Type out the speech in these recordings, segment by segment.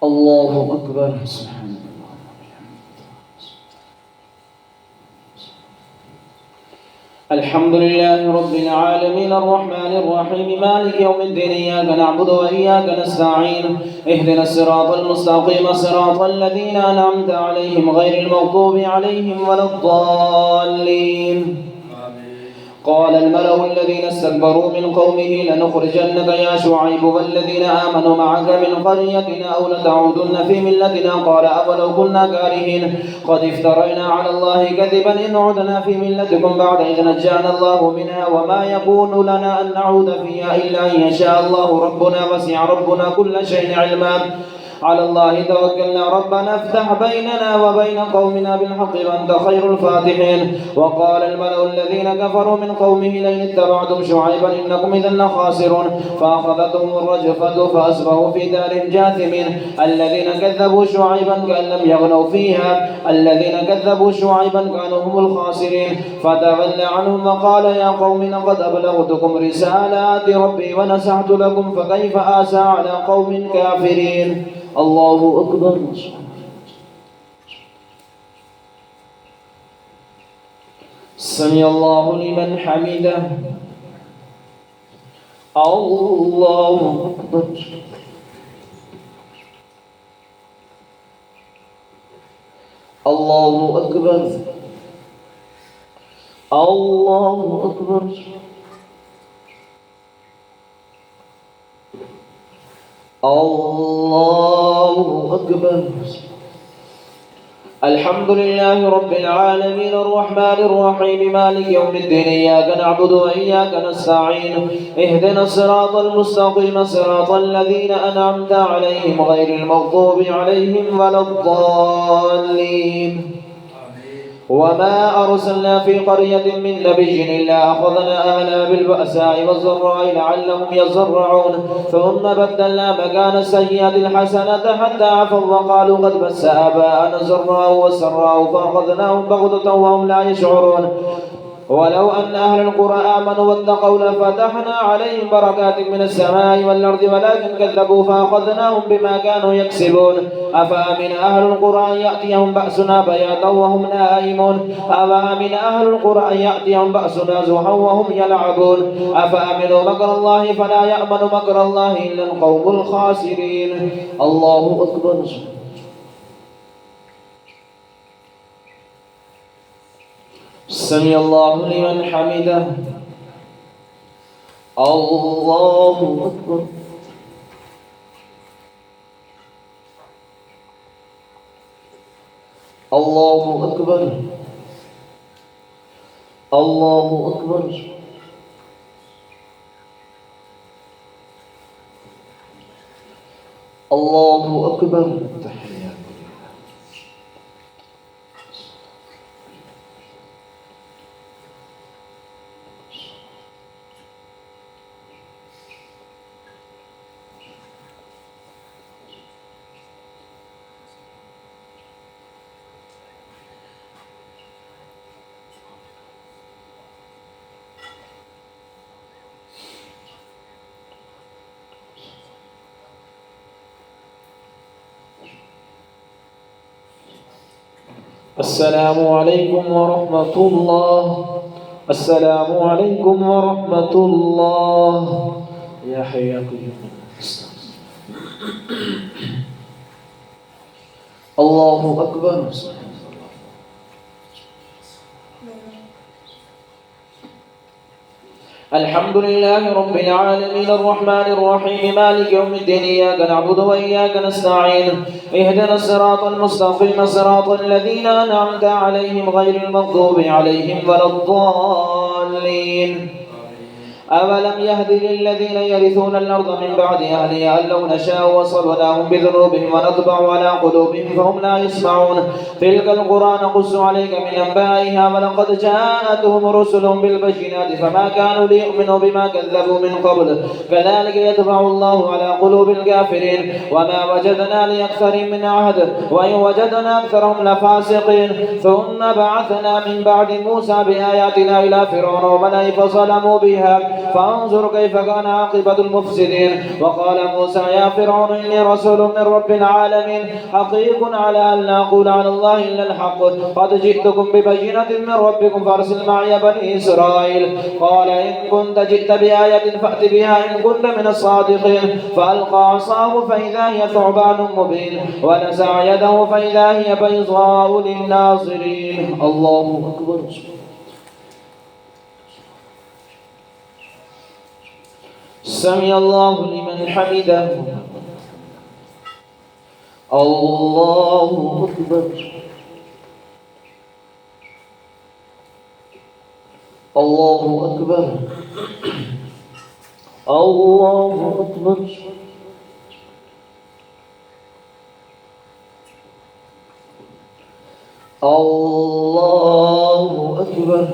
الله أكبر. سبحان الله. الحمد لله رب العالمين الرحمن الرحيم مالك يوم الدين إياك نعبد وإياك نستعين اهدنا الصراط المستقيم صراط الذين أنعمت عليهم غير المغضوب عليهم ولا الضالين. قال الملأ الذين استكبروا من قومه لنخرجنك يا شعيب والذين آمنوا معك من قريتنا أو لتعودن في ملتنا قال أولو كنا كارهين قد افترينا على الله كذبا إن عدنا في ملتكم بعد إذ نجانا الله منها وما يكون لنا أن نعود فيها إلا أن يشاء الله ربنا وسع ربنا كل شيء علما على الله توكلنا ربنا افتح بيننا وبين قومنا بالحق وأنت خير الفاتحين. وقال الملأ الذين كفروا من قومه لئن اتبعتم شعيبا إنكم إذا لخاسرون فأخذتهم الرجفة فأصبحوا في دار جاثمين. الذين كذبوا شعيبا كأن لم يغنوا فيها الذين كذبوا شعيبا كانوا هم الخاسرين. فتولى عنهم وقال يا قوم لقد أبلغتكم رسالات ربي ونصحت لكم فكيف آسى على قوم كافرين. الله أكبر. سمع الله لمن حمده. الله أكبر. الله أكبر. الله أكبر. الله أكبر. الحمد لله رب العالمين الرحمن الرحيم مالك يوم الدين إياك نعبد وإياك نستعين اهدنا الصراط المستقيم صراط الذين أنعمت عليهم غير المغضوب عليهم ولا الضالين. وما أرسلنا في قرية من نبي إلا أخذنا أهلها بالبأساء والضراء لعلهم يضرعون ثم بدلنا مكان السيئة الحسنة حتى عفوا وقالوا قد مس آباءنا الضراء والسراء فأخذناهم بغتة وهم لا يشعرون. ولو أن أهل القرى آمنوا واتقوا لفتحنا عليهم بركات من السماء والأرض ولكن كذبوا فأخذناهم بما كانوا يكسبون. أفأمن أهل القرى أن يأتيهم بأسنا بياتا وهم نائمون أفأمن أهل القرى أن يأتيهم بأسنا زحا وهم يلعبون أفأمنوا مكر الله فلا يأمن مكر الله إلا القوم الخاسرين. الله أكبر. سمع الله لمن حمده. الله أكبر. الله أكبر. الله أكبر. الله أكبر. السلام عليكم ورحمة الله. السلام عليكم ورحمة الله. يا حياكم الله أكبر. الحمد لله رب العالمين الرحمن الرحيم مالك يوم الدين إياك نعبد وإياك نستعين اهدنا الصراط المستقيم صراط الذين أنعمت عليهم غير المغضوب عليهم ولا الضالين. أولم يهد للذين يرثون الأرض من بعد أهلها أن لو نشاء وصبناهم بذنوبهم ونطبع على قلوبهم فهم لا يسمعون تلك القرى نقص عليك من أنبائها ولقد جاءتهم رسلهم بالبينات فما كانوا ليؤمنوا بما كذبوا من قبل كذلك يطبع الله على قلوب الكافرين وما وجدنا لأكثرهم من عهد وإن وجدنا أكثرهم لفاسقين ثم بعثنا من بعد موسى بآياتنا إلى فرعون وملئه فظلموا بها فانظر كيف كان عاقبة المفسدين. وقال موسى يا فرعون إني رسول من رب العالمين حقيق على أن لا أقول على الله إلا الحق قد جئتكم ببينة من ربكم فارسل معي بني إسرائيل. قال إن كنت جئت بآية فأت بها إن كنت من الصادقين. فألقى عصاه فإذا هي ثعبان مبين ونزع يده فإذا هي بيضاء للناظرين. الله أكبر. سمع الله لمن حمده. الله أكبر. الله أكبر. الله أكبر. الله أكبر.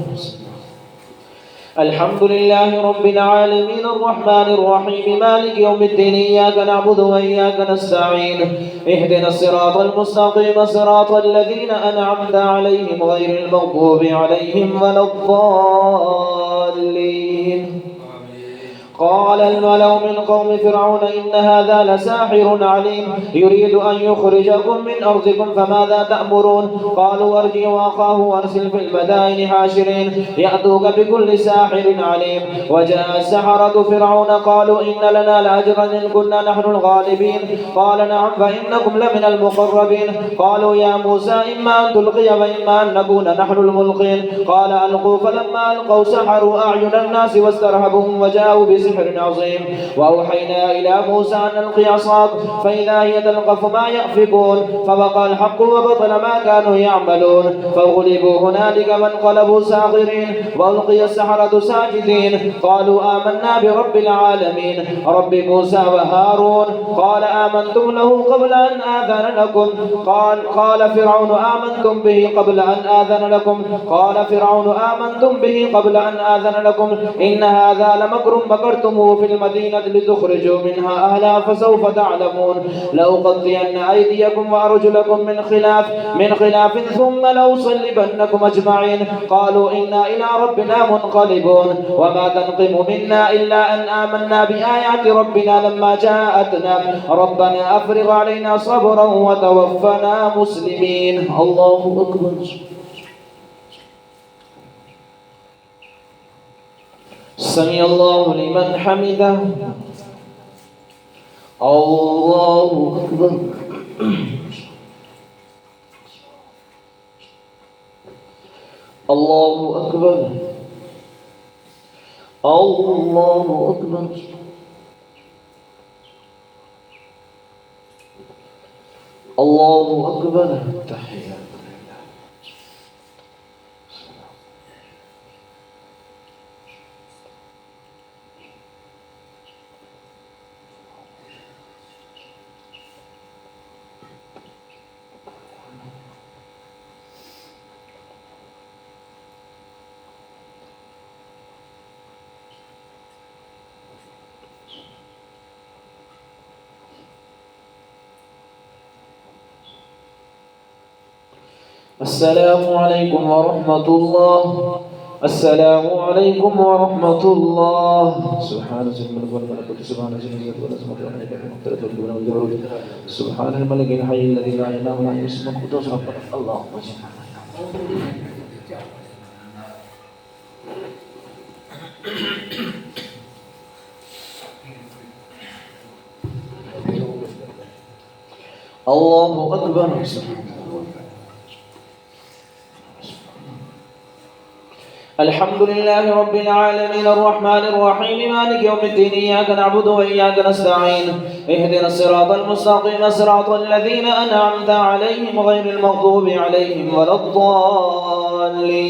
الحمد لله رب العالمين الرحمن الرحيم مالك يوم الدين إياك نعبد وإياك نستعين اهدنا الصراط المستقيم صراط الذين أنعمت عليهم غير المغضوب عليهم ولا الضالين. قال الملأ من قوم فرعون إن هذا لساحر عليم يريد أن يخرجكم من أرضكم فماذا تأمرون. قالوا أرجع وأخاه وأرسل في المدائن حاشرين يأتوك بكل ساحر عليم. وجاء السحرة فرعون قالوا إن لنا لأجرا إن كنا نحن الغالبين. قال نعم فإنكم لمن المقربين. قالوا يا موسى إما أن تلقي وإما أن نكون نحن الملقين. قال ألقوا فلما ألقوا سحروا أعين الناس واسترهبهم وجاءوا بسحر عظيم. وأوحينا إلى موسى أن ألقي عصاك فإذا هي تلقف ما يأفكون فوقع الحق وبطل ما كانوا يعملون. فغلبوا هنالك وانقلبوا ساغرين وألقي السحرة ساجدين قالوا آمنا برب العالمين رب موسى وهارون. قال آمنتم له قبل أن آذن لكم. قال فرعون آمنتم به قبل أن آذن لكم. قال فرعون آمنتم به قبل أن آذن لكم إن هذا لمكر مكرتموه في المدينة لتخرجوا منها أهلها فسوف تعلمون. لأقطعن أيديكم وأرجلكم من خلاف ثم لأصلبنكم أجمعين. قالوا إنا إلى ربنا منقلبون. وما تنقم منا إلا أن آمنا بآيات ربنا لما جاءتنا ربنا أفرغ علينا صبرا وتوفنا مسلمين. الله أكبر. سمع الله لمن حمده. الله أكبر. الله أكبر. الله أكبر. الله أكبر. تحية. السلام عليكم ورحمة الله. السلام عليكم ورحمة الله. سبحان الملك والملكوت سبحان الذي والعظمة والمغفرة والجبن والجبروت سبحان الملك الحي الذي لا ينام ولا يسمع قدوس ربنا. اللهم صل الله أكبر. الحمد لله رب العالمين الرحمن الرحيم مالك يوم الدين إياك نعبد وإياك نستعين اهدنا الصراط المستقيم صراط الذين أنعمت عليهم غير المغضوب عليهم ولا الضالين.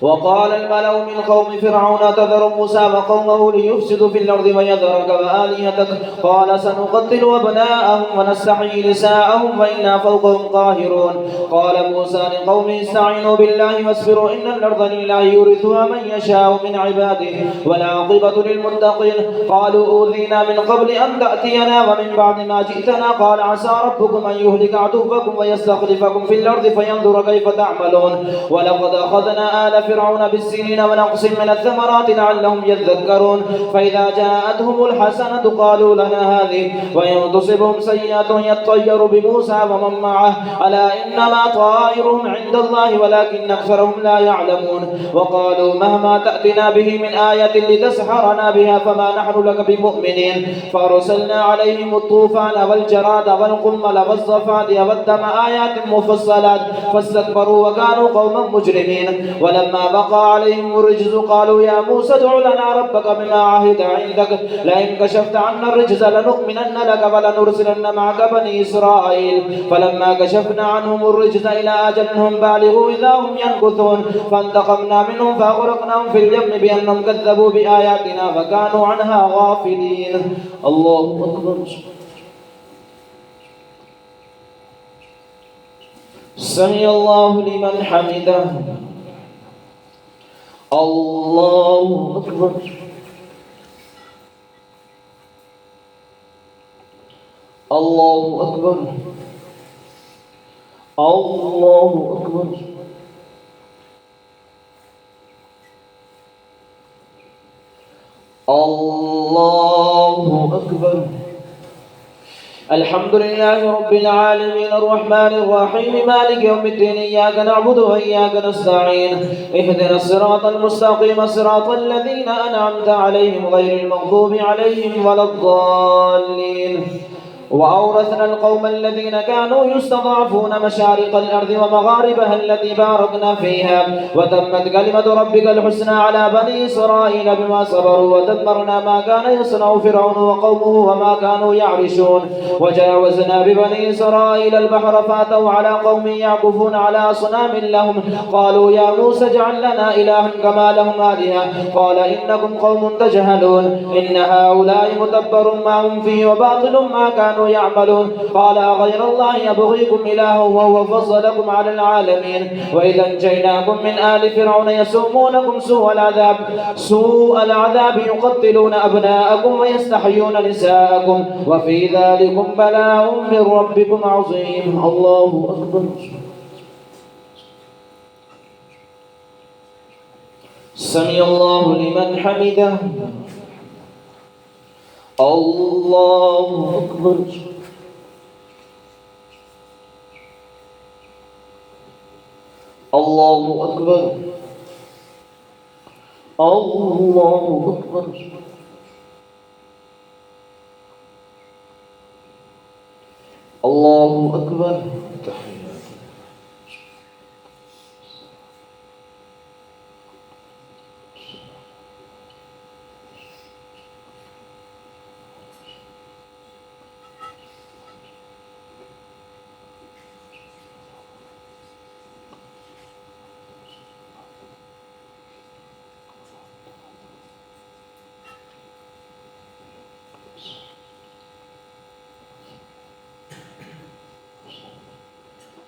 وقال الملأ من قوم فرعون تذر موسى وقومه ليفسدوا في الأرض ويذرك وآلهتك قال سنقتل أبناءهم ونستحيي نساءهم وإنا فوقهم قاهرون. قال موسى لقومه استعينوا بالله واصبروا إن الأرض لله يورثها من يشاء من عباده والعاقبة للمتقين. قالوا أوذينا من قبل أن تأتينا ومن بعد ما جئتنا قال عسى ربكم أن يهلك عدوكم ويستخلفكم في الأرض فينظر كيف تعملون. ولقد أخذنا آل فرعون بالسنين ونقص من الثمرات لعلهم يذكرون فإذا جاءتهم الحسنة قالوا لنا هذه وإن تصبهم سيئة يطير بموسى ومن معه ألا إنما طائرهم عند الله ولكن أكثرهم لا يعلمون وقالوا مهما تأتنا به من آية لتسحرنا بها فما نحن لك بمؤمنين فأرسلنا عليهم الطوفان والجراد والقمل والضفادع والدم آيات مفصلات فاستكبروا وكانوا قوما مجرمين ولما بقى عليهم الرجز قالوا يا موسى ادع لنا ربك بما عهد عندك لئن كشفت عنا الرجز لنؤمنن لك ولنرسلن معك بني إسرائيل فلما كشفنا عنهم الرجز إلى أجل هم بالغوا إذا هم ينكثون فانتقمنا منهم فأغرقناهم في اليم بأنهم كذبوا بآياتنا فكانوا عنها غافلين. الله أكبر. سمع الله لمن حمده. الله أكبر. الله أكبر. الله أكبر. الله أكبر. الحمد لله رب العالمين الرحمن الرحيم مالك يوم الدين إياك نعبد وإياك نستعين اهدنا الصراط المستقيم صراط الذين أنعمت عليهم غير المغضوب عليهم ولا الضالين. وأورثنا القوم الذين كانوا يستضعفون مشارق الأرض ومغاربها التي باركنا فيها وتمت كلمة ربك الحسنى على بني إسرائيل بما صبروا ودمرنا ما كان يصنع فرعون وقومه وما كانوا يعرشون وجاوزنا ببني إسرائيل البحر فأتوا على قوم يعكفون على أصنام لهم قالوا يا موسى اجعل لنا إلها كما لهم آلهة قال إنكم قوم تجهلون إن هؤلاء متبر ما هم فيه وباطل ما كانوا يعملون قال غير الله يبغيكم إلها وهو فضلكم على العالمين وإذا أنجيناكم من آل فرعون يسومونكم سوء العذاب يقتلون أبناءكم ويستحيون نساءكم وفي ذلكم بلاء من ربكم عظيم. الله أكبر. سمع الله لمن حمده. الله أكبر. الله أكبر. الله أكبر. الله أكبر.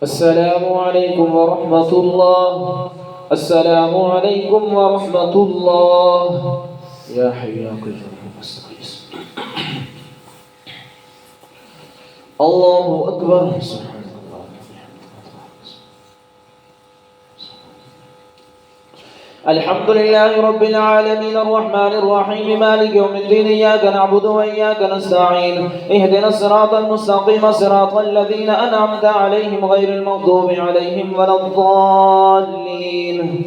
السلام عليكم ورحمة الله. السلام عليكم ورحمة الله. يا حي يا قيوم استغيث. الله أكبر. الحمد لله رب العالمين الرحمن الرحيم مالك يوم الدين إياك نعبد وإياك نستعين اهدنا الصراط المستقيم صراط الذين أنعمت عليهم غير المغضوب عليهم ولا الضالين.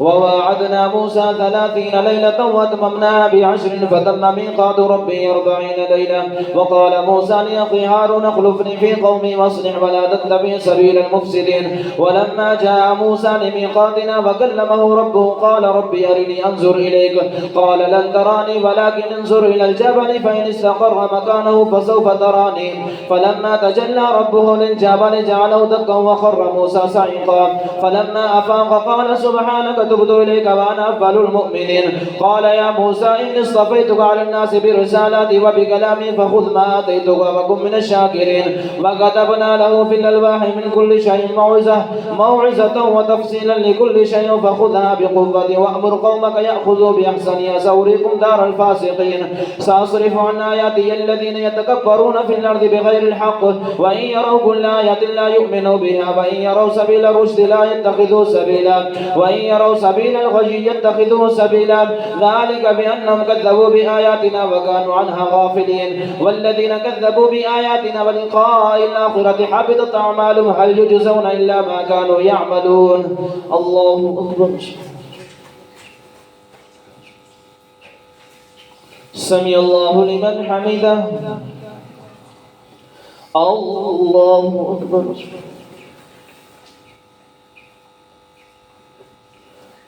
وواعدنا موسى 30 ليلة واتممناها ب10 فتم ميقات ربي 40 ليلة. وقال موسى لأخي هارون اخلفني في قومي واصلح ولا تتبع سبيل المفسدين. ولما جاء موسى لميقاتنا وكلمه ربه قال ربي أرني أنظر إليك قال لن تراني ولكن انظر إلى الجبل فإن استقر مكانه فسوف تراني. فلما تجلى ربه للجبل جعله دكا وخر موسى صعقا. فلما أفاق قال سبحانك تبت إليك وأنا أفضل المؤمنين. قال يا موسى إني اصطفيتك على الناس برسالاتي وبكلامي فخذ ما آتيتك وكن من الشاكرين. وكتبنا له في الألواح من كل شيء موعظة وتفصيلا لكل شيء فخذها بقوة وأمر قومك يأخذوا بأحسنها سأريكم دار الفاسقين. سأصرف عن آياتي الذين يتكبرون في الأرض بغير الحق وإن يروا كل آية لا يؤمنوا بها وإن يروا سبيل الرشد لا يتخذوا سبيلا وإن يروا سبيل الغي يتخذه سبيلا ذلك بأنهم كذبوا بآياتنا وكانوا عنها غافلين والذين كذبوا بآياتنا ولقاء الآخرة حبطت أعمالهم هل يجزون إلا ما كانوا يعملون. الله أكبر. سمع الله لمن حمده. الله أكبر.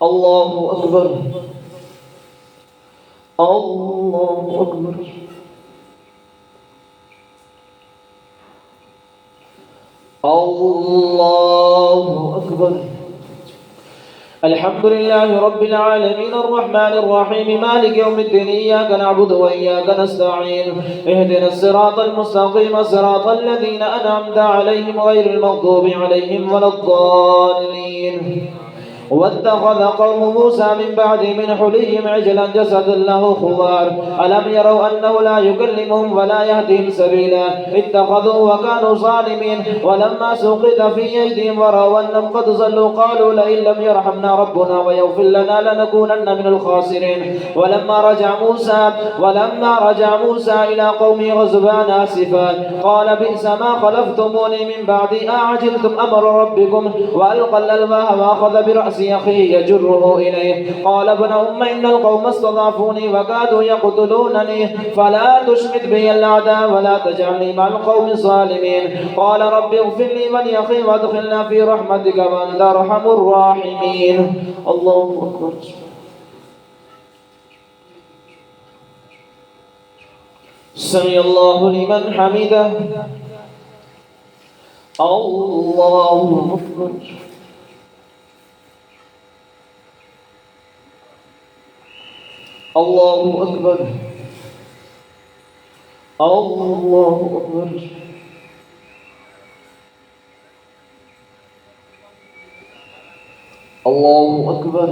الله أكبر. الله أكبر. الله أكبر. الحمد لله رب العالمين الرحمن الرحيم مالك يوم الدين إياك نعبد وإياك نستعين اهدنا الصراط المستقيم صراط الذين أنعمت عليهم غير المغضوب عليهم ولا الضالين. واتخذ قوم موسى من بعد من حليهم عجلا جسدا له خوار ألم يروا أنه لا يكلمهم ولا يهديهم سبيلا اتخذوا وكانوا ظالمين ولما سقط في أيديهم ورأوا أنهم قد ضلوا قالوا لئن لم يرحمنا ربنا ويغفر لنا لنكونن من الخاسرين. ولما رجع موسى إلى قومه غضبان آسفا قال بئس ما خلفتموني من بعدي أعجلتم أمر ربكم وألقى الألواح وأخذ برأس أخيه يجره إليه قال ابن أم إن القوم استضعفوني وكادوا يقتلونني فلا تشمت بي الأعداء ولا تجعلني مع القوم الظالمين. قال رب اغفر لي ولأخي وادخلنا في رحمتك وأنت أرحم الراحمين. الله أكبر. سمع الله لمن حمده. الله أكبر. الله أكبر. الله أكبر. الله أكبر.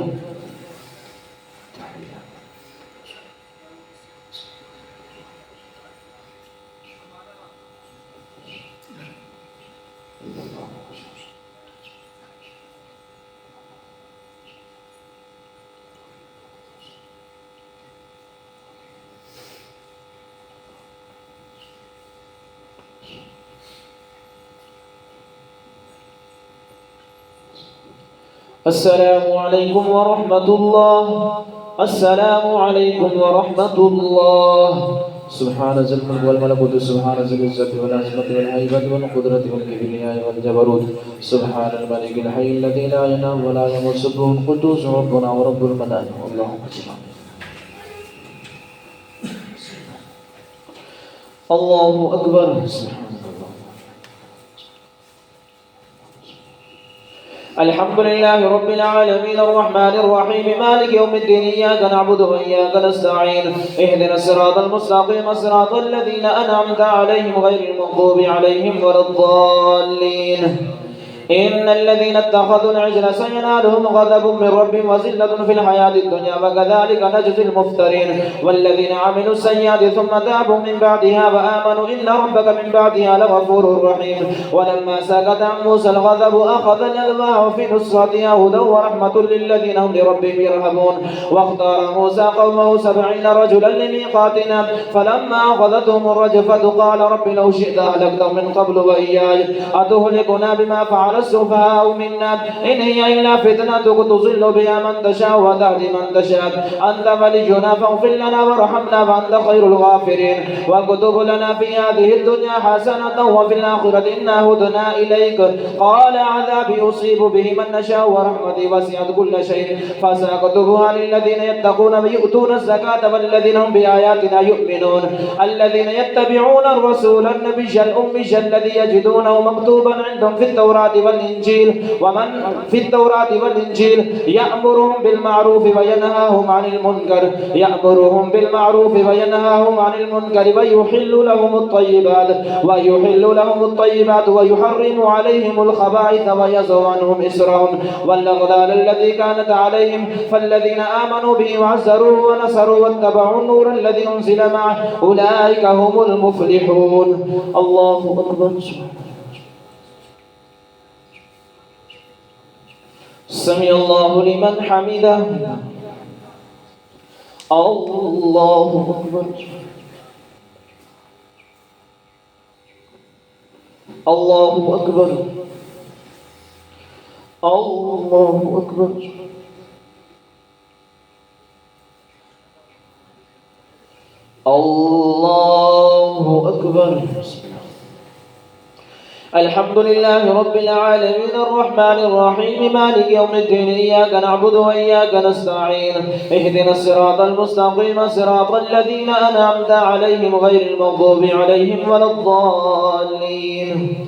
السلام عليكم ورحمة الله. السلام عليكم ورحمة الله. سبحان ذي الملك والملكوت سبحان ذي العزة والعظمة والهيبة والقدرة والكبرياء والجبروت سبحان الملك الحي الذي لا ينام ولا يموت سبحان القدوس ربنا ورب الملائكة. اللهم صل. الله أكبر. الحمد لله رب العالمين الرحمن الرحيم مالك يوم الدين إياك نعبد وإياك نستعين اهدنا الصراط المستقيم صراط الذين أنعمت عليهم غير المغضوب عليهم ولا الضالين. إن الذين اتخذوا العجل سينالهم غضب من ربهم وذلة في الحياة الدنيا وكذلك نجزي المفترين. والذين عملوا السيئات ثم تابوا من بعدها وآمنوا إن ربك من بعدها لغفور رحيم. ولما سكت عن موسى الغضب أخذ الألواح في نصرتها هدى ورحمة للذين هم لربهم يرهبون. واختار موسى قومه 70 رجلا لميقاتنا فلما أخذتهم الرجفة قال رب لو شئت أهلكتهم من قبل وإياي أتهلكنا بما فعل السفهاء منا إن هي إلا فتنتك تضل بها من تشاء وتهدي من تشاء أنت ولينا فاغفر لنا وارحمنا وأنت خير الغافرين. واكتب لنا في هذه الدنيا حسنة وفي الآخرة إنا هدنا إليك. قال عذابي أصيب به من نشاء ورحمتي وسعت كل شيء فسأكتبها للذين يتقون ويؤتون الزكاة والذين هم بآياتنا يؤمنون. الذين يتبعون الرسول النبي الأمي الذي يجدونه مكتوبا عندهم في التوراة والإنجيل يأمرهم بالمعروف وينهاهم عن المنكر ويحل لهم الطيبات ويحرم عليهم الخبائث ويضع عنهم إسرهم والأغلال التي كانت عليهم. فالذين آمنوا به وعزروه ونصروا واتبعوا النور الذي أنزل معه أولئك هم المفلحون. الله أكبر. سمع الله لمن حمده. الله أكبر. الله أكبر. الله أكبر. الله أكبر. الحمد لله رب العالمين الرحمن الرحيم مالك يوم الدين إياك نعبد وإياك نستعين اهدنا الصراط المستقيم صراط الذين أنعمت عليهم غير المغضوب عليهم ولا الضالين.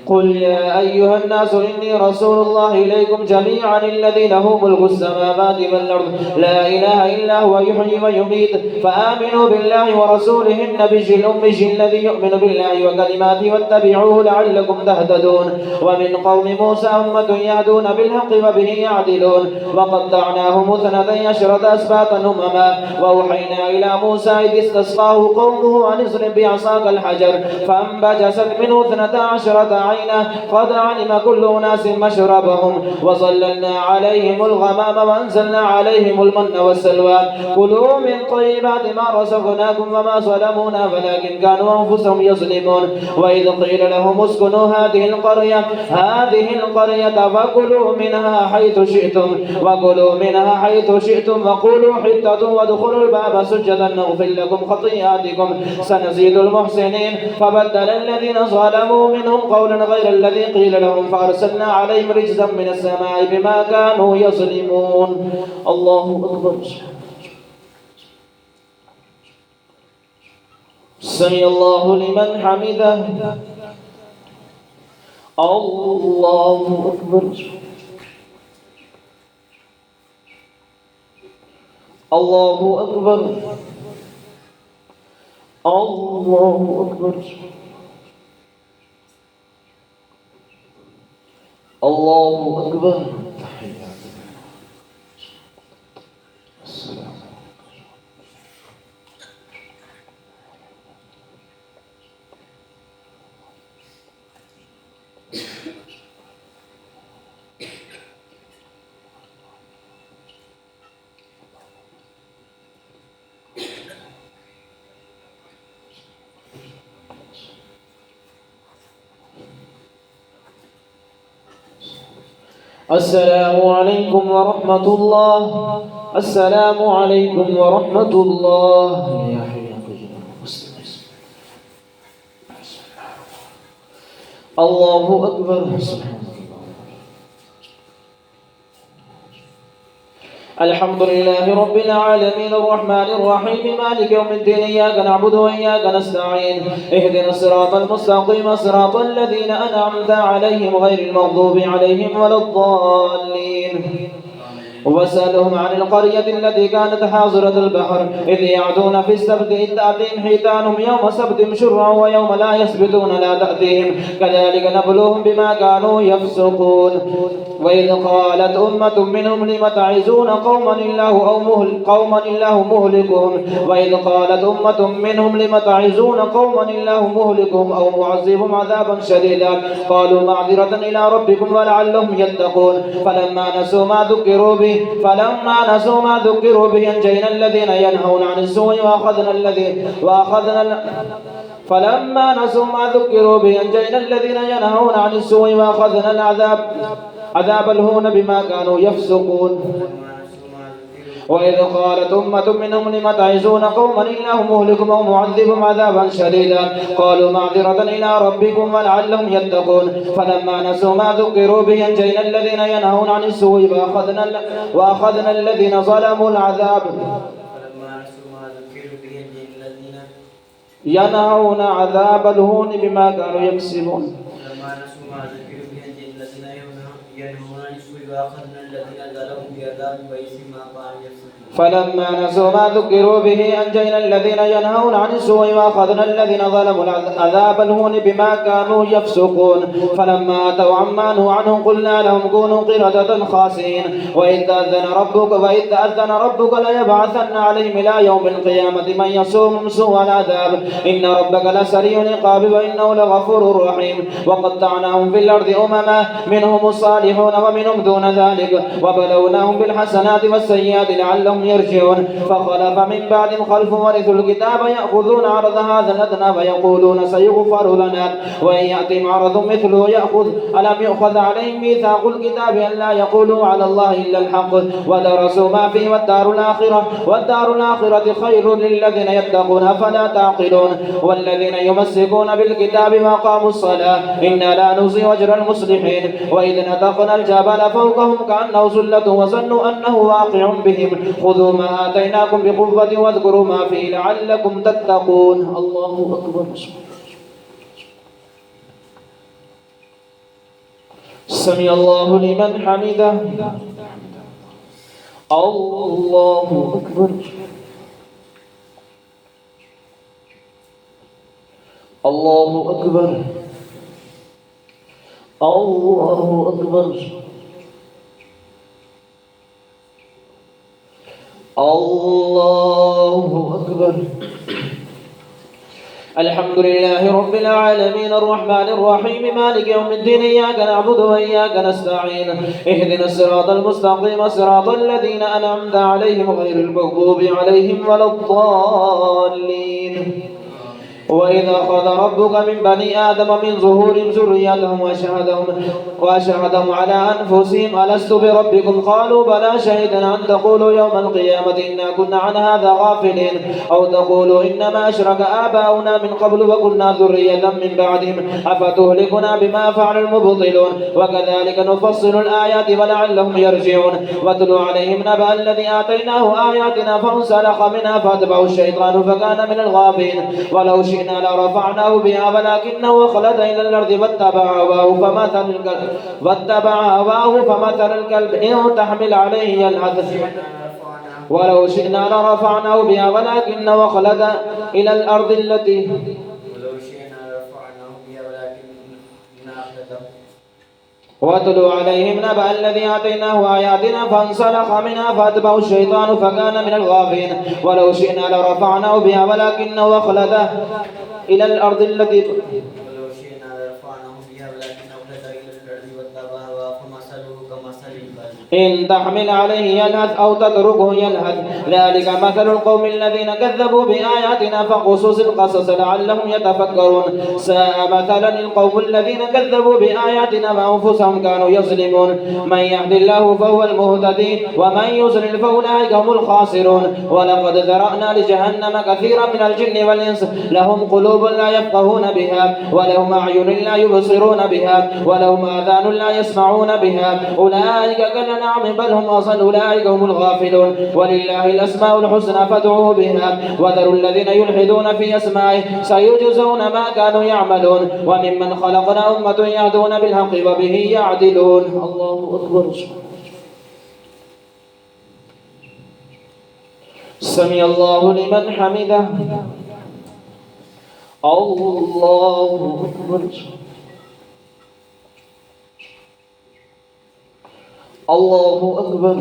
قل يا أيها الناس إني رسول الله إليكم جميعا الذي له ملك السماوات والأرض لا إله إلا هو يحيي ويميت فآمنوا بالله ورسوله النبي الأمي الذي يؤمن بالله وكلماته واتبعوه لعلكم تهتدون. ومن قوم موسى أمة يهدون بالحق وبه يعدلون وقطعناهم 12 أسباطا أمما وأوحينا إلى موسى إذ استسقاه قومه أن اضرب بعصاك الحجر فانبجست منه 12 عينا قد علم كل أناس مشربهم وظللنا عليهم الغمام وأنزلنا عليهم المن والسلوى كلوا من طيبات ما رزقناكم وما ظلمونا ولكن كانوا أنفسهم يظلمون. وإذ قيل لهم اسكنوا هذه القرية فكلوا منها حيث شئتم وقولوا حطة وادخلوا الباب سجدا نغفر لكم خطيئاتكم سنزيد المحسنين. فبدل الذين ظلموا منهم قولا غير الذي قيل لهم فأرسلنا عليهم رجزا من السماء بما كانوا يظلمون. الله أكبر. سمع الله لمن حمده. الله أكبر. الله أكبر. الله أكبر. الله أكبر. السلام عليكم ورحمة الله. السلام عليكم ورحمة الله. الله أكبر. الحمد لله رب العالمين الرحمن الرحيم مالك يوم الدين إياك نعبد وإياك نستعين اهدنا الصراط المستقيم صراط الذين أنعمت عليهم غير المغضوب عليهم ولا الضالين. واسألهم عن القرية التي كانت حاضرة البحر إذ يعدون في السبت إذ تأتيهم حيتانهم يوم سبتهم شرعا ويوم لا يسبتون لا تأتيهم كذلك نبلوهم بما كانوا يفسقون. وإذ قالت أمة منهم لم تعظون قوما الله مهلكهم وإذ قالت أمة منهم لم تعظون قوما الله مهلكهم أو معذبهم عذابا شديدا قالوا معذرة إلى ربكم ولعلهم يتقون. فلما نسوا ما ذكروا به أنجينا الذين ينهون عن السوء فلما نسوا ما ذكروا به أنجينا الذين ينهون عن السوء وأخذنا عذاب الهون بما كانوا يفسقون. وإذ قالت أمة منهم لم تعظون قوما الله مهلكهم أو معذبهم عذابا شديدا قالوا معذرة إلى ربكم ولعلهم يتقون. فلما نسوا ما ذكروا به أنجينا الذين ينهون عن السوء وأخذنا الذين ظلموا العذاب ينهون عذاب الهون بما كانوا يكسبون. فلما نسوا ما ذكروا به أنجينا الذين ينهون عن السوء وأخذنا الذين ظلموا العذاب الهون بما كانوا يفسقون. فلما أتوا عما نهوا عنه قلنا لهم كونوا قردة خاسئين. وإذ تأذن ربك ليبعثن عليهم إلى يوم القيامة من يصومهم سوء العذاب إن ربك لسريع العقاب وإنه لغفور رحيم. وقطعناهم في الأرض أمما منهم الصالحون ومنهم دون يفعلون ذلك وبلوناهم بالحسنات والسيئات لعلهم يرجعون فخلف من بعدهم خلف ورثوا الكتاب يأخذون عرض هذا الأدنى فيقولون سيغفر لنا وإن يأتهم عرض مثله ألم يؤخذ عليهم ميثاق الكتاب أن لا يقولوا على الله إلا الحق ودرسوا ما فيه والدار الآخرة خير للذين يتقون أفلا تعقلون والذين يمسكون بالكتاب وأقاموا الصلاة إنا لا نضيع أجر المصلحين وإذ نتقنا الجبل فوقهم كأنه ظلة وظنوا أنه واقع بهم خذوا ما آتيناكم بقوة واذكروا ما فيه لعلكم تتقون. الله أكبر. سمع الله لمن حمده. الله أكبر. الله أكبر. الله أكبر. الله أكبر. الحمد لله رب العالمين الرحمن الرحيم مالك يوم الدين إياك نعبد وإياك نستعين اهدنا الصراط المستقيم صراط الذين أنعمت عليهم غير المغضوب عليهم ولا الضالين. وإذا أخذ ربك من بني آدم من ظهورهم ذريتهم وأشهدهم على أنفسهم ألست بربكم قالوا بلى شهدنا أن تقولوا يوم القيامة إنا كنا عن هذا غافلين أو تقولوا إنما أشرك آباؤنا من قبل وكنا ذرية من بعدهم أفتهلكنا بما فعل المبطلون وكذلك نفصل الآيات ولعلهم يرجعون واتل عليهم نبأ الذي آتيناه آياتنا فانسلخ منها فأتبعه الشيطان فكان من الغافلين ولو شئنا لرفعناه بها ولكنه أخلد إلى الأرض واتبع هواه فمثل الكلب إن تحمل عليه يلهث ولو شئنا لرفعناه بها ولكنه أخلد إلى الأرض التي واتلوا عليهم نبأ الذي آتيناه آياتنا فانسلخ منها فأتبعه الشيطان فكان من الغافلين ولو شئنا لرفعناه بها ولكنه أخلد إلى الأرض التي إن تحمل عليه يلهث أو تتركه يلهث ذلك مثل القوم الذين كذبوا بآياتنا فقصص القصص لعلهم يتفكرون ساء مثلا القوم الذين كذبوا بآياتنا وأنفسهم كانوا يظلمون من يهد الله فهو المهتدي ومن يضلل فأولئك هم الخاسرون ولقد ذرأنا لجهنم كثيرا من الجن والإنس لهم قلوب لا يفقهون بها ولهم أعين لا يبصرون بها ولهم آذان لا يسمعون بها أولئك كالأنعام بل هم أضل أولئك هم الغافلون ولله الأسماء الحسنى فادعوه بها وذروا الذين يلحدون في أسمائه سيجزون ما كانوا يعملون وممن خلقنا أمة يهدون بالحق وبه يعدلون. الله أكبر. سمع الله لمن حمده. الله أكبر. الله أكبر.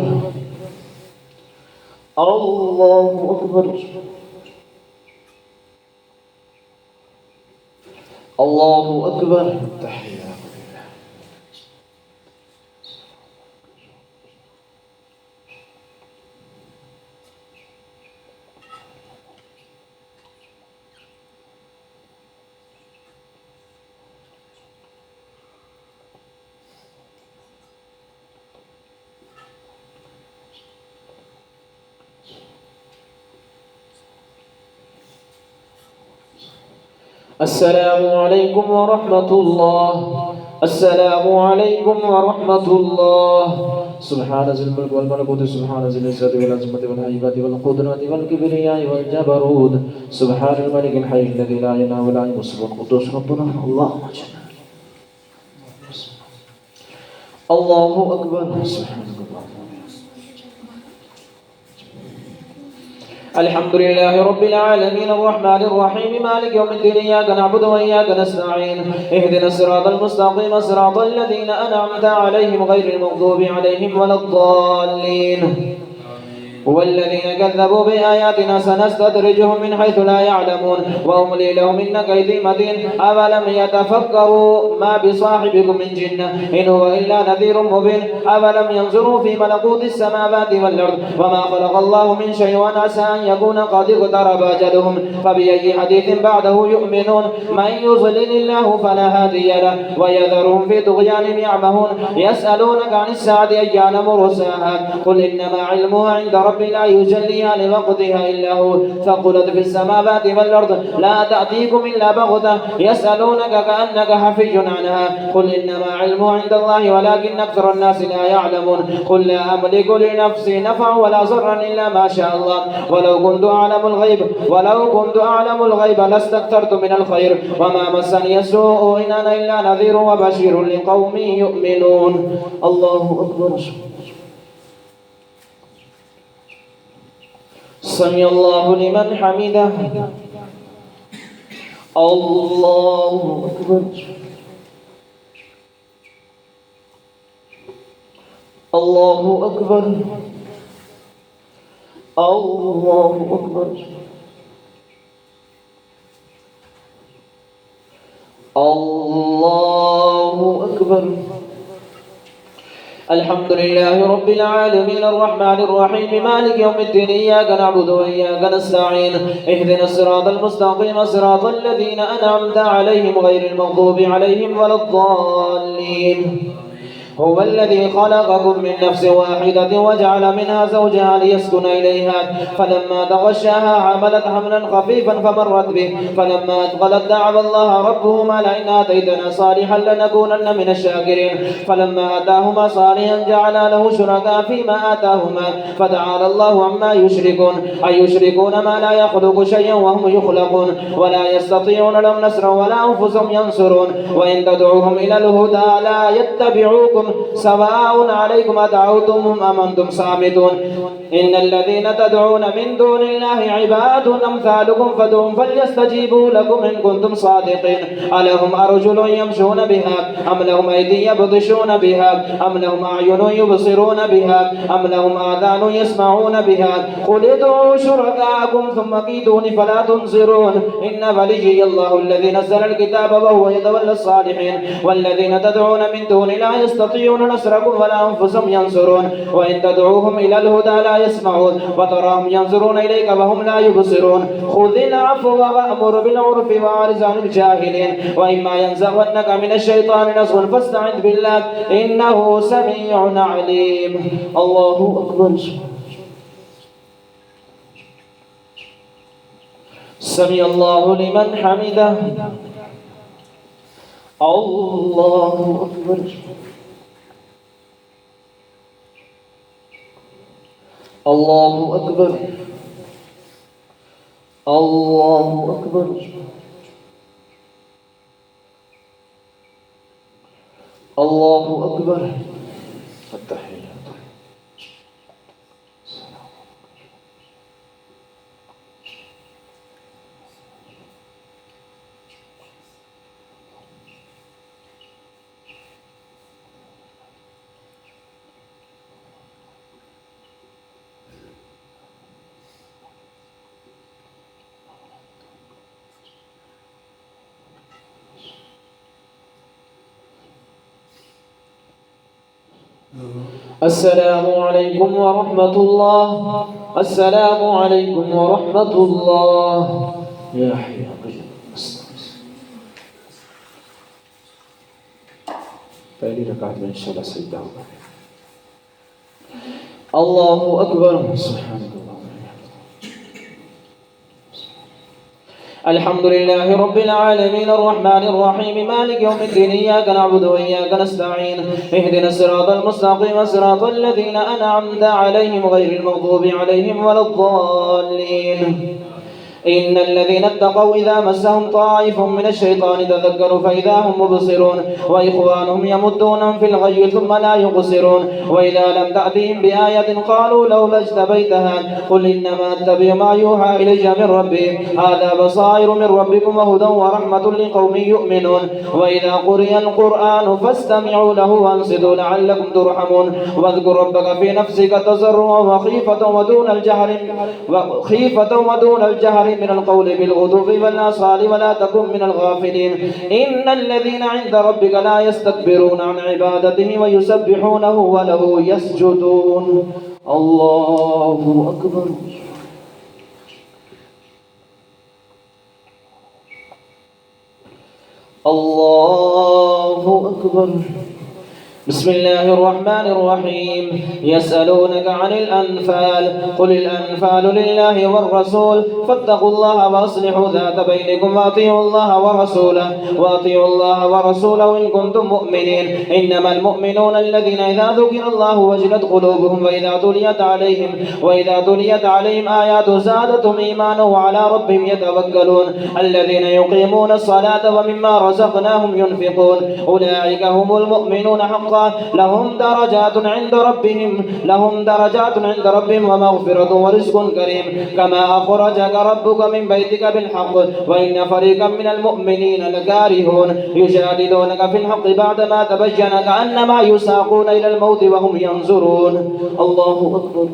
الله أكبر. الله أكبر. السلام عليكم ورحمة الله. السلام عليكم ورحمة الله. سبحان ذي الملك والملكوت سبحان ذي العزة والعظمة والهيبة والقدرة والكبرياء والجبروت سبحان الملك الحي الذي لا ينام ولا يمس القدوس ربنا. اللهم الله أكبر. الحمد لله رب العالمين الرحمن الرحيم مالك يوم الدين إياك نعبد وإياك نستعين اهدنا الصراط المستقيم صراط الذين أنعمت عليهم غير المغضوب عليهم ولا الضالين. والذين كذبوا بآياتنا سنستدرجهم من حيث لا يعلمون وأملي لهم إن كيدي متين أفلم يتفكروا ما بصاحبكم من جنة إن هو إلا نذير مبين أفلم ينظروا في ملكوت السماوات والأرض وما خلق الله من شيء وعسى أن يكون قد اقترب أجلهم فبأي حديث بعده يؤمنون من يضلل الله فلا هادي له ويذرهم في طغيانهم يعمهون يسألونك عن الساعة أيان مرساها قل إنما علمها عند ربي لا يجليها لوقتها إلا هو ثقلت في السماوات والأرض لا تأتيكم إلا بغتة يسألونك كأنك حفي عنها قل إنما علمها عند الله ولكن أكثر الناس لا يعلمون قل لا أملك لنفسي نفعا ولا ضرا إلا ما شاء الله ولو كنت أعلم الغيب لاستكثرت من الخير وما مسني السوء إن أنا إلا نذير وبشير لقوم يؤمنون. الله أكبر. سمع الله لمن حمده. الله أكبر. الله أكبر. الله أكبر. الله أكبر. الحمد لله رب العالمين الرحمن الرحيم مالك يوم الدين إياك نعبد وإياك نستعين اهدنا الصراط المستقيم صراط الذين أنعمت عليهم غير المغضوب عليهم ولا الضالين. هو الذي خلقكم من نفس واحدة وجعل منها زوجها ليسكن إليها فلما تغشاها حملت حملا خفيفا فمرت به فلما أثقلت دعوا الله ربهما لئن آتيتنا صالحا لنكونن من الشاكرين فلما آتاهما صالحا جعلا له شركاء فيما آتاهما فتعالى الله عما يشركون يشركون ما لا يخلق شيئا وهم يخلقون ولا يستطيعون لهم نصرا ولا أنفسهم ينصرون وإن تدعوهم إلى الهدى لا يتبعوكم سواء عليكم أدعوتمهم أم أنتم صامتون إن الذين تدعون من دون الله عباد أمثالكم فادعوهم فليستجيبوا لكم إن كنتم صادقين ألهم أرجل يمشون بها أم لهم أيدي يبطشون بها أم لهم أعين يبصرون بها أم لهم آذان يسمعون بها قل ادعوا شركاءكم ثم كيدوني فلا تنظرون إن وليي الله الذي نزل الكتاب وهو يتولى الصالحين والذين تدعون من دون لا يستطيعون نصركم ولا أنفسهم ينصرون وإن تدعوهم إلى الهدى لا يسمعون وتراهم ينظرون إليك وهم لا يبصرون خذ العفو وأمر بالعرف وأعرض عن الجاهلين وإما ينزغنك من الشيطان نزغ فاستعذ بالله إنه سميع عليم. الله أكبر. سمع الله لمن حمده. الله أكبر. الله أكبر. الله أكبر. الله أكبر. التحيات. السلام عليكم ورحمة الله. السلام عليكم ورحمة الله. يا حي يا قيوم. पहली रकात में इंशाअल्लाह सजदा होगा. الله أكبر. سبحانك اللهم. الحمد لله رب العالمين الرحمن الرحيم مالك يوم الدين إياك نعبد وإياك نستعين اهدنا الصراط المستقيم صراط الذين أنعمت عليهم غير المغضوب عليهم ولا الضالين. إن الذين اتقوا إذا مسهم طائف من الشيطان تذكروا فإذا هم مبصرون وإخوانهم يمدونهم في الغي ثم لا يقصرون وإذا لم تأتهم بآية قالوا لولا اجتبيتها قل إنما أتبع ما يوحى إلي من ربي هذا بصائر من ربكم وهدى ورحمة لقوم يؤمنون وإذا قرئ القرآن فاستمعوا له وأنصتوا لعلكم ترحمون واذكر ربك في نفسك تضرعا وخيفة ودون الجهر من القول بالغدو والآصال ولا تكن من الغافلين إن الذين عند ربك لا يستكبرون عن عبادته ويسبحونه وله يسجدون. الله أكبر. الله أكبر. بسم الله الرحمن الرحيم يسألونك عن الأنفال قل الأنفال لله والرسول فاتقوا الله وأصلحوا ذات بينكم وأطيعوا الله ورسوله إن كنتم مؤمنين إنما المؤمنون الذين إذا ذكر الله وجلت قلوبهم وإذا تليت عليهم آيات زادتهم إيمانا وعلى ربهم يتوكلون الذين يقيمون الصلاة ومما رزقناهم ينفقون أولئك هم المؤمنون حقا لهم درجات عند ربهم ومغفرة ورزق كريم كما أخرجك ربك من بيتك بالحق وإن فريقا من المؤمنين لكارهون يجادلونك في الحق بعدما تبين كأنما يساقون إلى الموت وهم ينظرون. الله أكبر.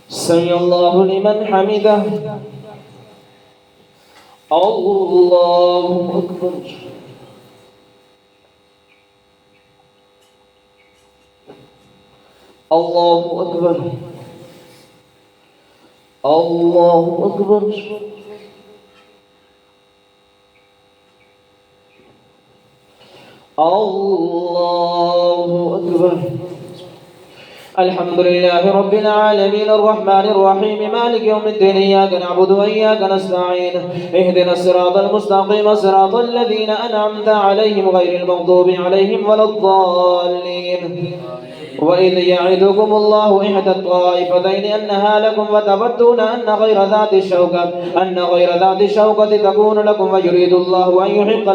سمع الله لمن حمده. الله أكبر. الله أكبر. الله أكبر. الله أكبر. الحمد لله رب العالمين الرحمن الرحيم مالك يوم الدين إياك نعبد وإياك نستعين اهدنا الصراط المستقيم صراط الذين أنعمت عليهم غير المغضوب عليهم ولا الضالين. وإذ يعدكم الله إحدى الطائفتين أنها لكم وتودون أن غير ذات الشوكة تكون لكم ويريد الله أن يحق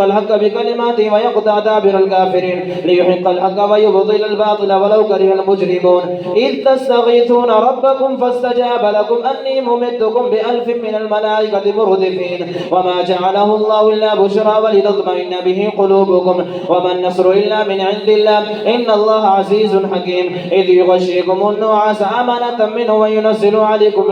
الحق بكلماته ويقطع دابر الكافرين ليحق الحق ويبطل الباطل ولو كره المجرمون إذ تستغيثون ربكم فاستجاب لكم أني ممدكم ب1000 من الملائكة مردفين وما جعله الله إلا بشرى ولتطمئن به قلوبكم وما النصر إلا من عند الله إن الله عزيز حكيم إذ يغشيكم النعاس أمنة منه وينزل عليكم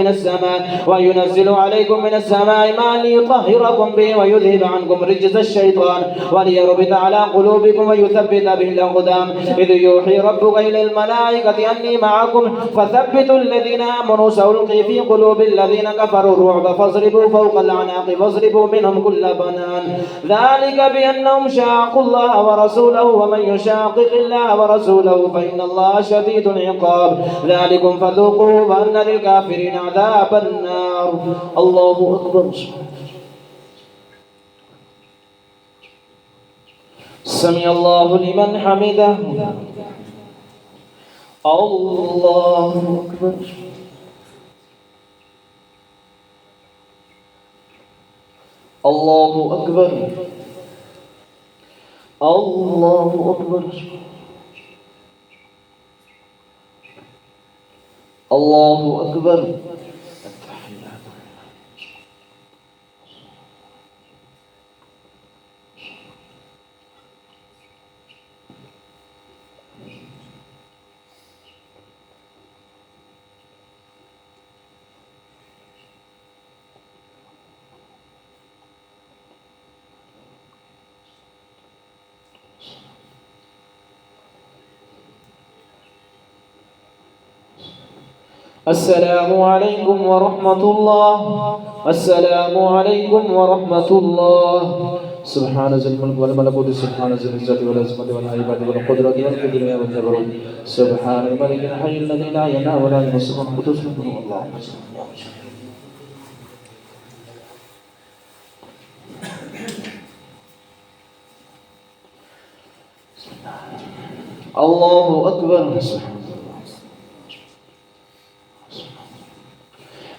من السماء ماء ليطهركم به ويذهب عنكم رجز الشيطان وليربط على قلوبكم ويثبت به الأقدام إذ يوحي ربك إلى الملائكة أني معكم فثبتوا الذين آمنوا سألقي في قلوب الذين كفروا الرعب فاضربوا فوق الأعناق واضربوا منهم كل بنان ذلك بأنهم شاقوا الله ورسوله ومن يشاقق الله ورسوله فإن الله شديد العقاب ذلكم فذوقوه وأن للكافرين عذاب النار. الله أكبر. سمع الله لمن حمده. الله أكبر. الله أكبر. الله أكبر. الله أكبر. السلام عليكم ورحمة الله. السلام عليكم ورحمة الله. سبحان ذي الملك والملكوت سبحان ذي العزة والعظمة والهيبة والقدرة والكبرياء والجبروت سبحان الملك الحي الذي لا ينام ولا يمسه القدوس منه الله. الله أكبر.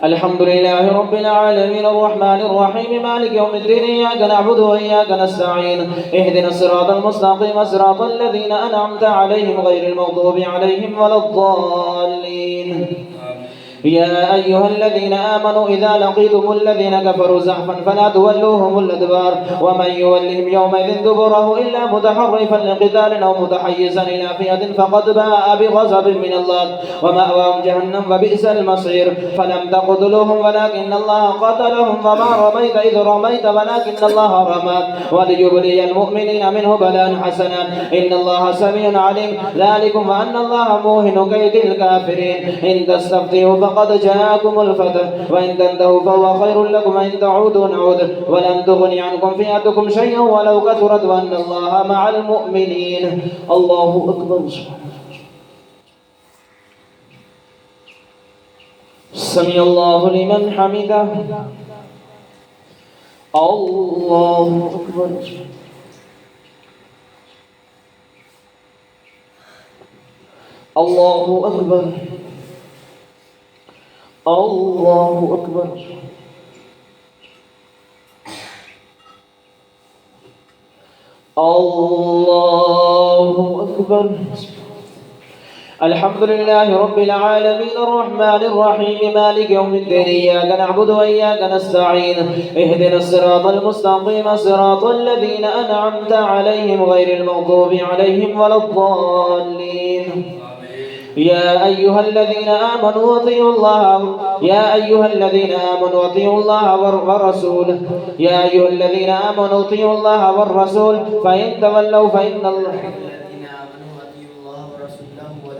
الحمد لله رب العالمين الرحمن الرحيم مالك يوم الدين إياك نعبد وإياك نستعين اهدنا الصراط المستقيم صراط الذين أنعمت عليهم غير المغضوب عليهم ولا الضالين. يا أيها الذين آمنوا إذا لقيتم الذين كفروا زحفا فلا تولوهم الأدبار ومن يولهم يومئذ دبره إلا متحرفا لقتال أو متحيزا إلى فئة فقد باء بغضب من الله ومأواهم جهنم وبئس المصير. فلم تقتلوهم ولكن الله قتلهم وما رميت إذ رميت ولكن الله رمى وليبلي المؤمنين منه بلاء حسنا إن الله سميع عليم. ذلكم وأن الله موهن كيد الكافرين. إن تستفتحوا فقد جاءكم الفتح وإن تنتهوا فهو خير لكم وإن تعودوا نعود ولن تغني عنكم فئتكم شيئا ولو كثرت وأن الله مع المؤمنين. الله أكبر. سمع الله لمن حمده. الله أكبر. الله أكبر. الله أكبر. الله أكبر. الحمد لله رب العالمين الرحمن الرحيم مالك يوم الدين إياك نعبد وإياك نستعين اهدنا الصراط المستقيم صراط الذين أنعمت عليهم غير المغضوب عليهم ولا الضالين. يا أيها الذين آمنوا اطيعوا الله والرسول يا أيها الذين آمنوا اطيعوا الله والرسول فإن تولوا فإن الله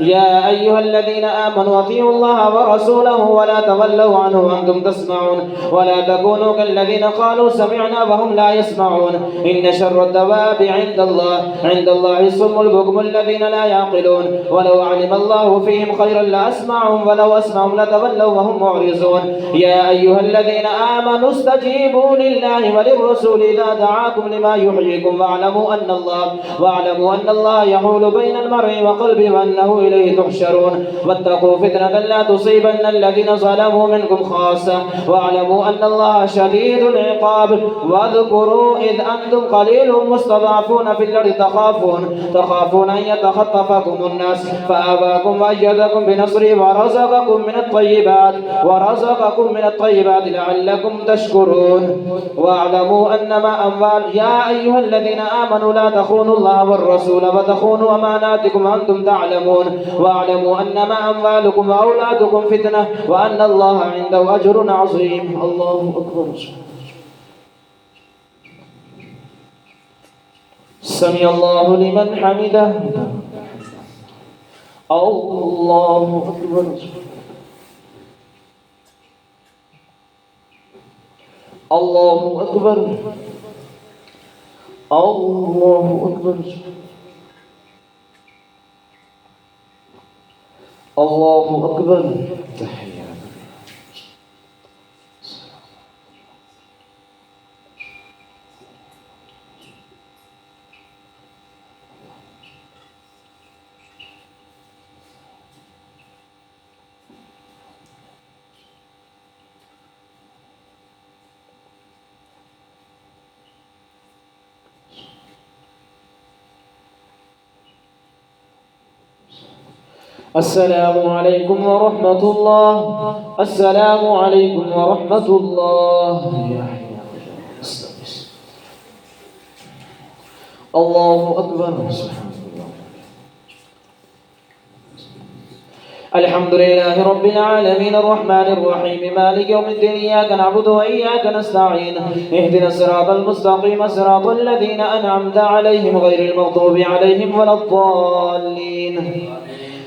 يا أيها الذين آمنوا أطيعوا الله ورسوله ولا تولوا عنه وأنتم تسمعون ولا تكونوا كالذين قالوا سمعنا وهم لا يسمعون إن شر الدواب عند الله الصم البكم الذين لا يعقلون ولو علم الله فيهم خيرا لأسمعهم ولو أسمعهم لتولوا وهم معرضون. يا أيها الذين آمنوا استجيبوا لله وللرسول إذا دعاكم لما يحييكم واعلموا أن الله يحول بين المرء وقلبه وأنه إليه تحشرون. واتقوا فتنة لا تصيبن الذين ظلموا منكم خاصة واعلموا أن الله شديد العقاب. واذكروا إذ أنتم قليل مستضعفون في الأرض تخافون أن يتخطفكم الناس فآواكم وأيدكم بنصره ورزقكم من الطيبات لعلكم تشكرون. واعلموا أنما يا أيها الذين آمنوا لا تخونوا الله والرسول وتخونوا أماناتكم وأنتم تعلمون. واعلموا أنما أموالكم وأولادكم فتنة وأن الله عنده أجر عظيم. الله أكبر. سمع الله لمن حمده. الله أكبر. الله أكبر. الله أكبر. الله أكبر. السلام عليكم ورحمة الله. السلام عليكم ورحمة الله. الله أكبر. الحمد لله رب العالمين الرحمن الرحيم مالك يوم الدين إياك نعبد وإياك نستعين اهدنا الصراط المستقيم صراط الذين أنعمت عليهم غير المغضوب عليهم ولا الضالين.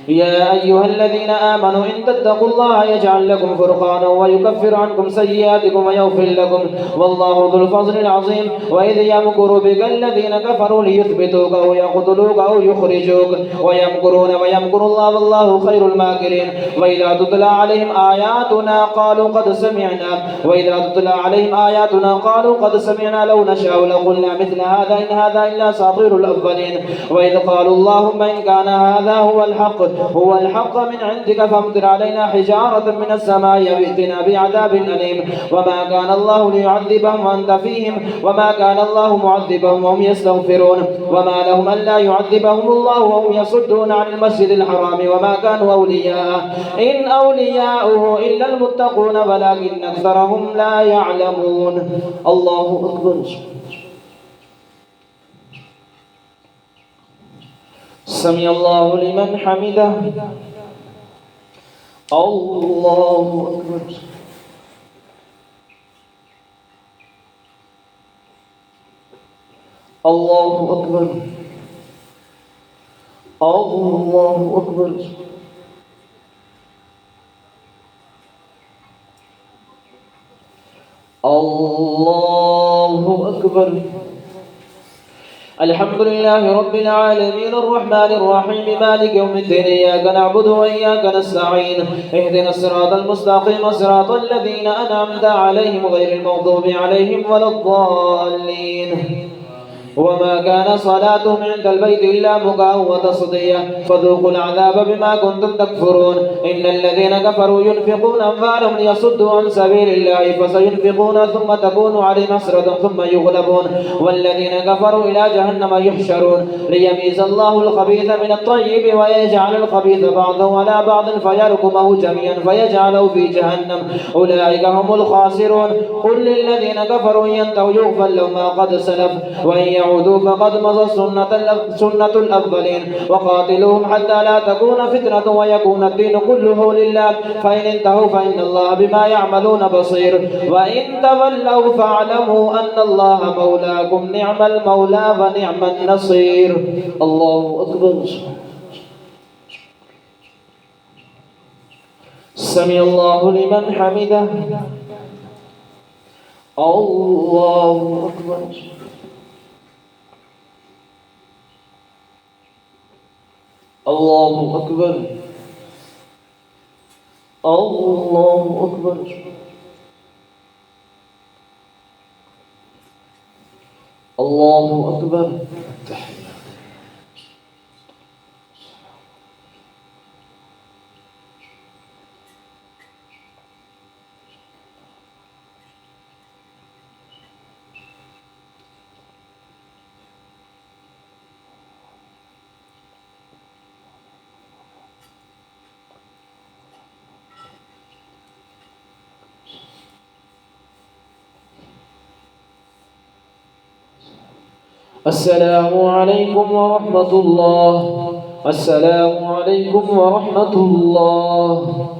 يا أيها الذين آمنوا إن تتقوا الله يجعل لكم فرقانا ويكفر عنكم سيئاتكم ويغفر لكم والله ذو الفضل العظيم. وإذ يمكر بك الذين كفروا ليثبتوك أو يقتلوك أو يخرجوك ويمكرون ويمكر الله والله خير الماكرين. وإذا تتلى عليهم آياتنا قالوا قد سمعنا لو نشاء لقلنا مثل هذا إن هذا إلا أساطير الأولين. وإذ قالوا اللهم إن كان هذا هو الحق هو الحق من عندك فامطر علينا حجارة من السماء أو ائتنا بعذاب أليم. وما كان الله ليعذبهم وأنت فيهم وما كان الله معذبهم وهم يستغفرون. وما لهم ألا يعذبهم الله وهم يصدون عن المسجد الحرام وما كانوا أولياءه إن أولياؤه إلا المتقون ولكن أكثرهم لا يعلمون. الله أكبر. سمع الله لمن حمده. الله أكبر. الله أكبر. الله أكبر. الله أكبر. الحمد لله رب العالمين الرحمن الرحيم مالك يوم الدين إياك نعبد وإياك نستعين اهدنا الصراط المستقيم صراط الذين أنعمت عليهم غير المغضوب عليهم ولا الضالين. وما كان صلاتهم عند البيت إلا مكاء وتصدية فذوقوا العذاب بما كنتم تكفرون. إن الذين كفروا ينفقون أموالهم ليصدوا عن سبيل الله فسينفقون ثم تكون عليهم حسرة ثم يغلبون والذين كفروا إلى جهنم يحشرون ليميز الله الخبيث من الطيب ويجعل الخبيث بعضه على بعض فيركمه جميعا فيجعله في جهنم أولئك هم الخاسرون. قل للذين كفروا ينتهوا يغفر لهم ما قد سلف وإن يعودوا فقد مضت سنة الأولين وقاتلوهم حتى لا تكون فتنة ويكون الدين كله لله فإن انتهوا فإن الله بما يعملون بصير وإن تولوا فاعلموا أن الله مولاكم نعم المولى ونعم النصير. الله أكبر. سمع الله لمن حمده. الله أكبر. الله أكبر. الله أكبر. الله أكبر. السلام عليكم ورحمة الله. السلام عليكم ورحمة الله.